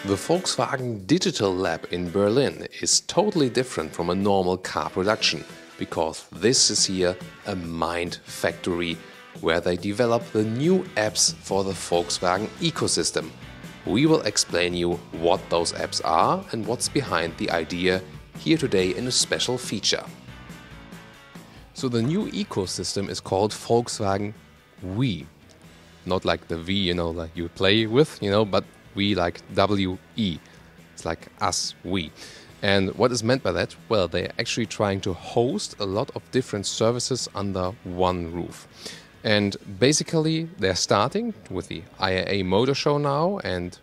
The Volkswagen Digital Lab in Berlin is totally different from a normal car production, because this is here a mind factory where they develop the new apps for the Volkswagen ecosystem. We will explain you what those apps are and what's behind the idea here today in a special feature. So the new ecosystem is called Volkswagen We. Not like the V, like you play with, but we like W-E. It's like us, we. And what is meant by that? Well, they're actually trying to host a lot of different services under one roof. And basically, they're starting with the IAA Motor Show now and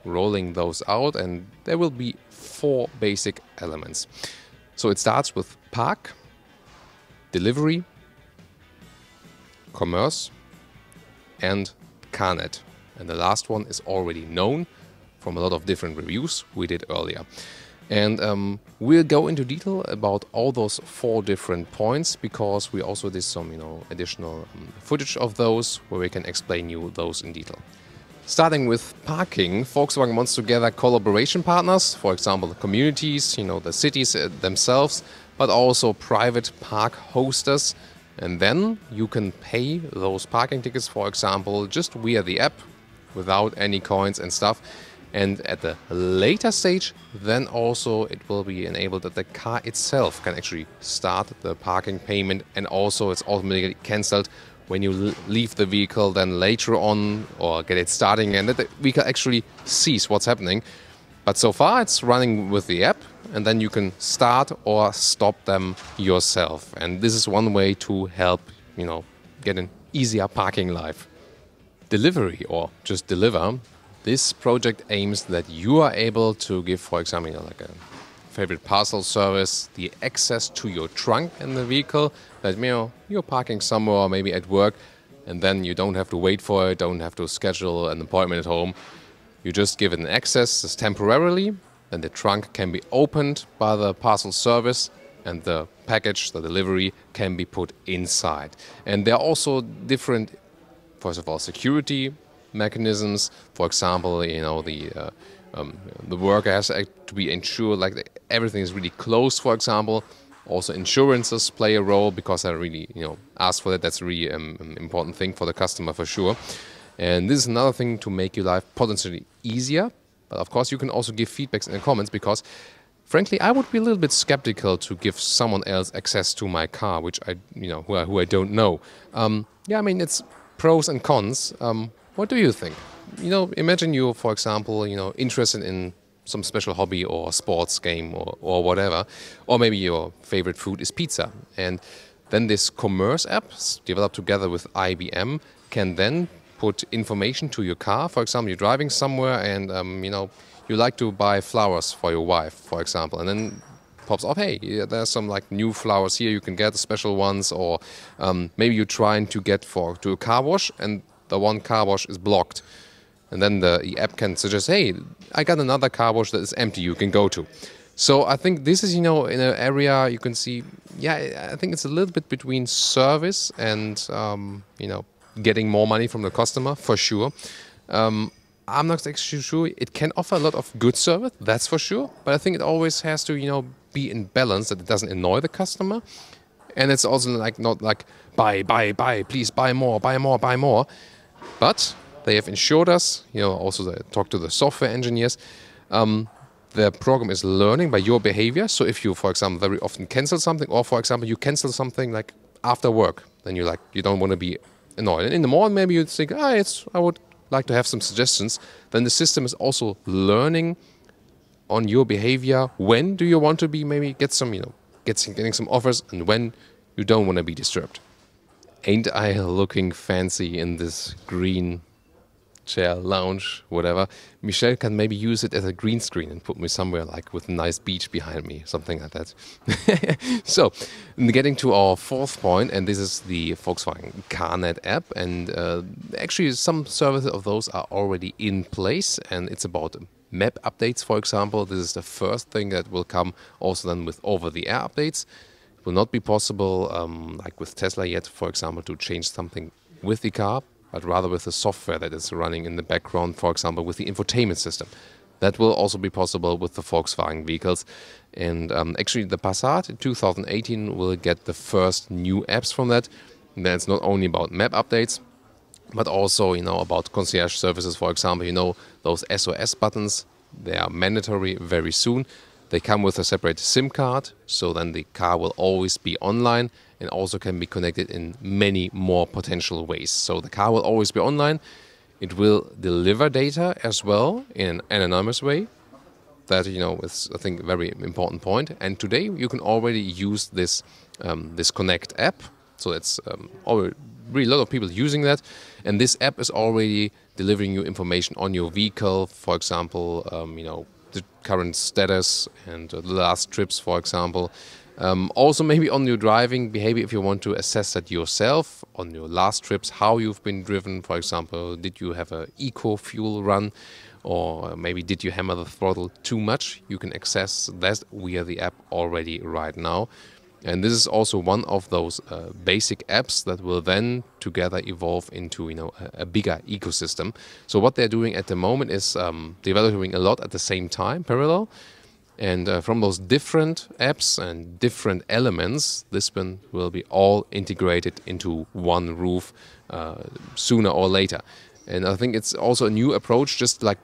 rolling those out. And there will be 4 basic elements. So it starts with park, delivery, commerce, and CarNet. And the last one is already known from a lot of different reviews we did earlier. And we'll go into detail about all those 4 different points, because we also did some additional footage of those where we can explain you those in detail. Starting with parking, Volkswagen wants to gather collaboration partners, for example the communities, the cities themselves, but also private park hosters. And then you can pay those parking tickets, for example, just via the app, without any coins and stuff. And at the later stage, then also it will be enabled that the car itself can actually start the parking payment, and also it's automatically cancelled when you leave the vehicle then later on, or get it starting, and that the vehicle actually sees what's happening. But so far it's running with the app, and then you can start or stop them yourself. And this is one way to help, get an easier parking life. Delivery, or just deliver. This project aims that you are able to give, for example, like a favorite parcel service, the access to your trunk in the vehicle, that you're parking somewhere, maybe at work, and then you don't have to wait for it, don't have to schedule an appointment at home. You just give it an access just temporarily, and the trunk can be opened by the parcel service, and the package, the delivery, can be put inside. And there are also different, first of all, security mechanisms. For example, the worker has to be ensured like everything is really closed, for example. Also insurances play a role, because I really ask for that. That's really an important thing for the customer for sure. And this is another thing to make your life potentially easier. But of course you can also give feedbacks in the comments, because frankly I would be a little bit skeptical to give someone else access to my car, which I who I don't know. It's pros and cons. What do you think? Imagine you, for example, interested in some special hobby or sports game or whatever, or maybe your favorite food is pizza. And then this commerce app, developed together with IBM, can then put information to your car. For example, you're driving somewhere and you like to buy flowers for your wife, for example, and then pops up, hey, there's some like new flowers here, you can get special ones. Or maybe you're trying to get to a car wash, and the one car wash is blocked. And then the app can suggest, hey, I got another car wash that is empty, you can go to. So I think this is, in an area you can see, I think it's a little bit between service and, getting more money from the customer, for sure. I'm not actually sure. It can offer a lot of good service, that's for sure. But I think it always has to, be in balance, that it doesn't annoy the customer. And it's also not like, buy, please buy more. But they have ensured us, also they talk to the software engineers, the program is learning by your behavior. So if you, for example, very often cancel something, or for example, you cancel something like after work, then you don't want to be annoyed. And in the morning, maybe you think, I would like to have some suggestions. Then the system is also learning on your behavior. When do you want to be, maybe get some, getting some offers, and when you don't want to be disturbed. Ain't I looking fancy in this green chair, lounge, whatever? Michelle can maybe use it as a green screen and put me somewhere like with a nice beach behind me, something like that. So, getting to our 4th point, and this is the Volkswagen CarNet app, and actually some services of those are already in place, and it's about map updates, for example. This is the first thing that will come also then with over-the-air updates. It will not be possible, like with Tesla yet, for example, to change something with the car, but rather with the software that is running in the background, for example, with the infotainment system. That will also be possible with the Volkswagen vehicles. And actually the Passat in 2018 will get the first new apps from that. And then it's not only about map updates, but also, about concierge services, for example, those SOS buttons, they are mandatory very soon. They come with a separate SIM card, so then the car will always be online and also can be connected in many more potential ways. So the car will always be online. It will deliver data as well in an anonymous way. That, is, I think, a very important point. And today you can already use this Connect app. So it's already really a lot of people using that. And this app is already delivering you information on your vehicle, for example, the current status and the last trips, for example. Also maybe on your driving behavior, if you want to assess that yourself on your last trips, how you've been driven, for example, did you have an eco fuel run, or maybe did you hammer the throttle too much? You can access that via the app already right now. And this is also one of those basic apps that will then together evolve into a bigger ecosystem. So what they're doing at the moment is developing a lot at the same time, parallel. And from those different apps and different elements, this one will be all integrated into one roof sooner or later. And I think it's also a new approach, just like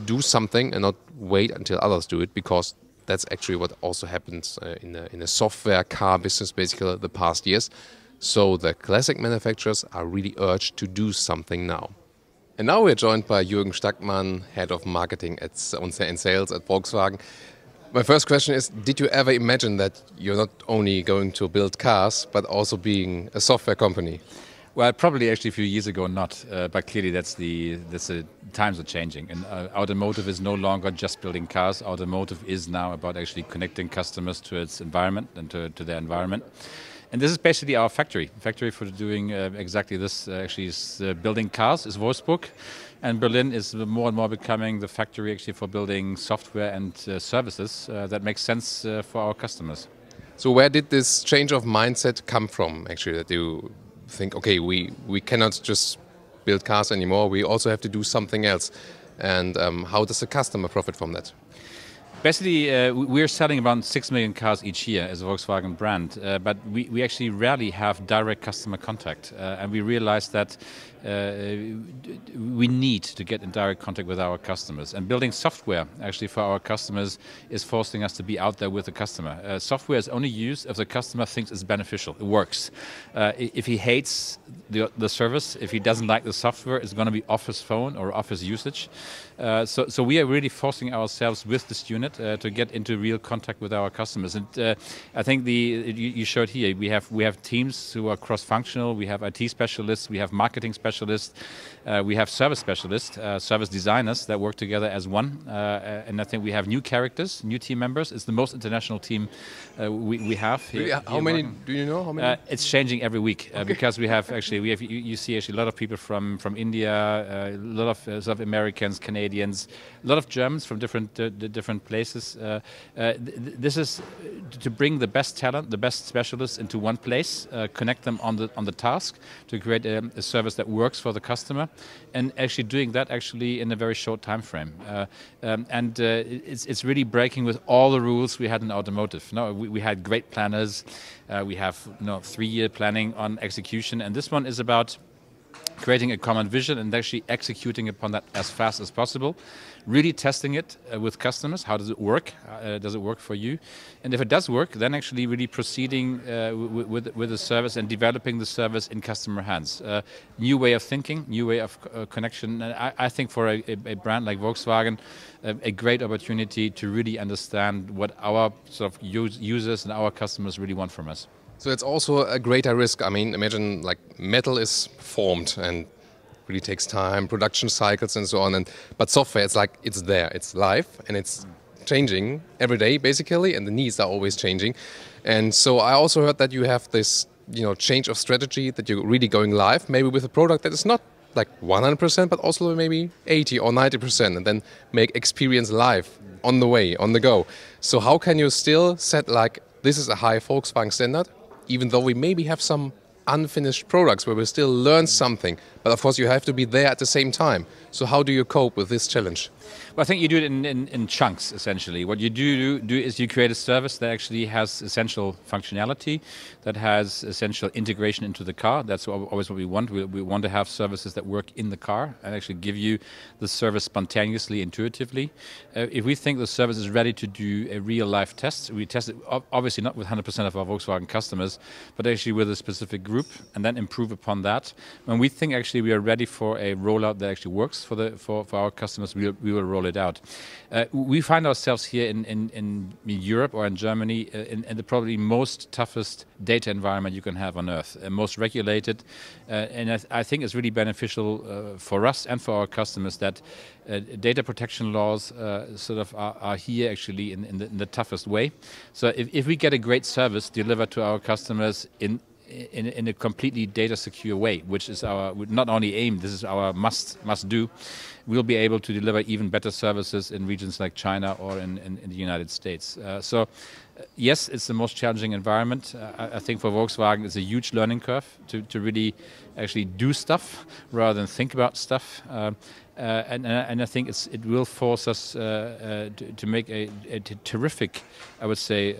do something and not wait until others do it, because that's actually what also happens in a software car business, basically, the past years. So the classic manufacturers are really urged to do something now. And now we're joined by Jürgen Stackmann, Head of Marketing and Sales at Volkswagen. My first question is, did you ever imagine that you're not only going to build cars, but also being a software company? Well, probably actually a few years ago not, but clearly that's the times are changing, and automotive is no longer just building cars. Automotive is now about actually connecting customers to its environment and to their environment. And this is basically our factory for doing exactly this. Actually, is building cars is Wolfsburg, and Berlin is more and more becoming the factory actually for building software and services that makes sense for our customers. So where did this change of mindset come from, actually, that you think, okay, we cannot just build cars anymore, we also have to do something else? And how does the customer profit from that? Basically, we're selling around 6 million cars each year as a Volkswagen brand, but we actually rarely have direct customer contact. And we realized that we need to get in direct contact with our customers. And building software actually for our customers is forcing us to be out there with the customer. Software is only used if the customer thinks it's beneficial, it works. If he hates the service, if he doesn't like the software, it's going to be off his phone or off his usage. So we are really forcing ourselves with this unit to get into real contact with our customers. And I think you showed here, we have teams who are cross-functional, we have IT specialists, we have marketing specialists, we have service specialists, service designers that work together as one. And I think we have new characters, new team members. It's the most international team we have here. How many do you know? How many? It's changing every week because you see actually a lot of people from India, a lot of South Americans, Canadians, a lot of Germans from different places. This is to bring the best talent, the best specialists into one place, connect them on the task to create a service that works for the customer, and actually doing that actually in a very short time frame. It's really breaking with all the rules we had in automotive. No, we had great planners. We have 3-year planning on execution, and this one is about creating a common vision and actually executing upon that as fast as possible, really testing it with customers. How does it work? Does it work for you? And if it does work, then actually really proceeding with the service and developing the service in customer hands. New way of thinking, new way of connection. And I think for a brand like Volkswagen, a great opportunity to really understand what our sort of users and our customers really want from us. So it's also a greater risk. I mean, imagine like metal is formed and really takes time, production cycles and so on. But software, it's like it's there, it's live, and it's changing every day basically, and the needs are always changing. And so I also heard that you have this, change of strategy, that you're really going live, maybe with a product that is not like 100%, but also maybe 80 or 90%, and then make experience live on the way, on the go. So how can you still set like this is a high Volkswagen standard, even though we maybe have some unfinished products where we still learn something, But of course, you have to be there at the same time. So how do you cope with this challenge? Well, I think you do it in chunks, essentially. What you do is you create a service that actually has essential functionality, that has essential integration into the car. That's always what we want. We want to have services that work in the car and actually give you the service spontaneously, intuitively. If we think the service is ready to do a real-life test, we test it obviously not with 100% of our Volkswagen customers, but actually with a specific group, and then improve upon that. When we think actually we are ready for a rollout that actually works for our customers, we will roll it out. We find ourselves here in Europe or in Germany in the probably most toughest data environment you can have on earth, most regulated, and I think it's really beneficial for us and for our customers that data protection laws sort of are here actually in the toughest way. So if we get a great service delivered to our customers in a completely data secure way, which is our not only aim, this is our must do, we'll be able to deliver even better services in regions like China or in the United States. Yes, it's the most challenging environment. I think for Volkswagen it's a huge learning curve to really actually do stuff rather than think about stuff. And I think it will force us to make a terrific, I would say,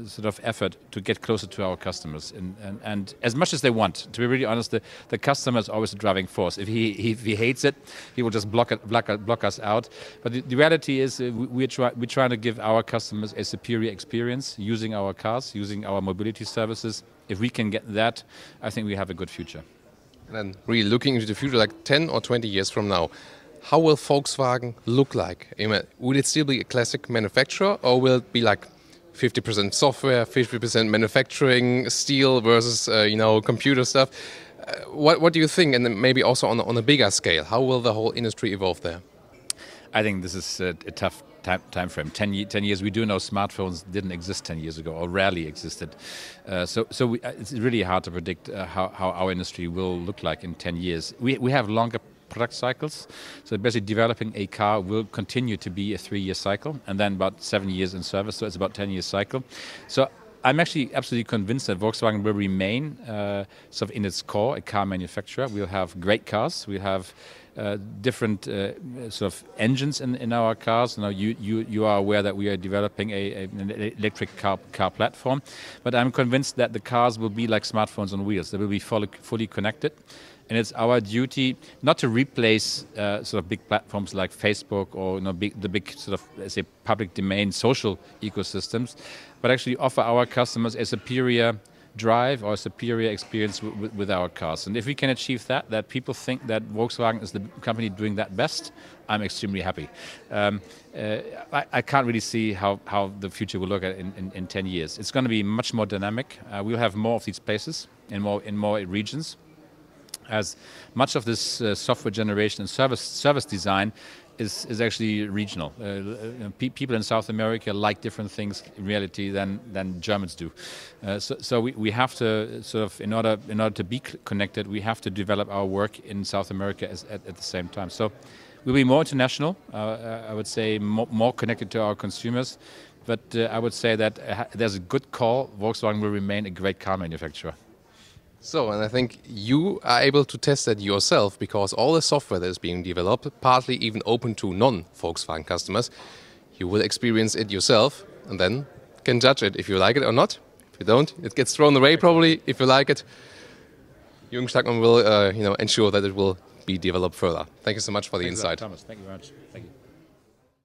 sort of effort to get closer to our customers. And as much as they want, to be really honest, the customer is always the driving force. If he hates it, he will just block us out. But the reality is we're trying to give our customers a superior experience using our cars, using our mobility services. If we can get that, I think we have a good future. And then really looking into the future, like 10 or 20 years from now, how will Volkswagen look like? Will it still be a classic manufacturer, or will it be like 50% software, 50% manufacturing, steel versus computer stuff? What do you think? And then maybe also on a bigger scale, how will the whole industry evolve there? I think this is a tough time frame. 10 years. We do know smartphones didn't exist 10 years ago, or rarely existed. It's really hard to predict how our industry will look like in 10 years. We have longer product cycles. So basically developing a car will continue to be a 3-year cycle, and then about 7 years in service, so it's about 10-year cycle. So I'm actually absolutely convinced that Volkswagen will remain sort of in its core a car manufacturer. We'll have great cars. We'll have different sort of engines in our cars. You are aware that we are developing an electric car platform, but I'm convinced that the cars will be like smartphones on wheels. They will be fully connected. And it's our duty not to replace sort of big platforms like Facebook or the big sort of, let's say, public domain social ecosystems, but actually offer our customers a superior drive or a superior experience with our cars. And if we can achieve that people think that Volkswagen is the company doing that best, I'm extremely happy. I can't really see how the future will look at in 10 years. It's going to be much more dynamic. We'll have more of these places in more regions. As much of this software generation and service design is actually regional. People in South America like different things in reality than Germans do. So we have to sort of, in order to be connected, we have to develop our work in South America at the same time. So we'll be more international. I would say more connected to our consumers. But I would say that there's a good call. Volkswagen will remain a great car manufacturer. So, and I think you are able to test that yourself, because all the software that is being developed, partly even open to non-Volkswagen customers, you will experience it yourself and then can judge it if you like it or not. If you don't, it gets thrown away probably. If you like it, Jürgen Stackmann will ensure that it will be developed further. Thank you so much for the insight. Thomas, thank you very much. Thank you.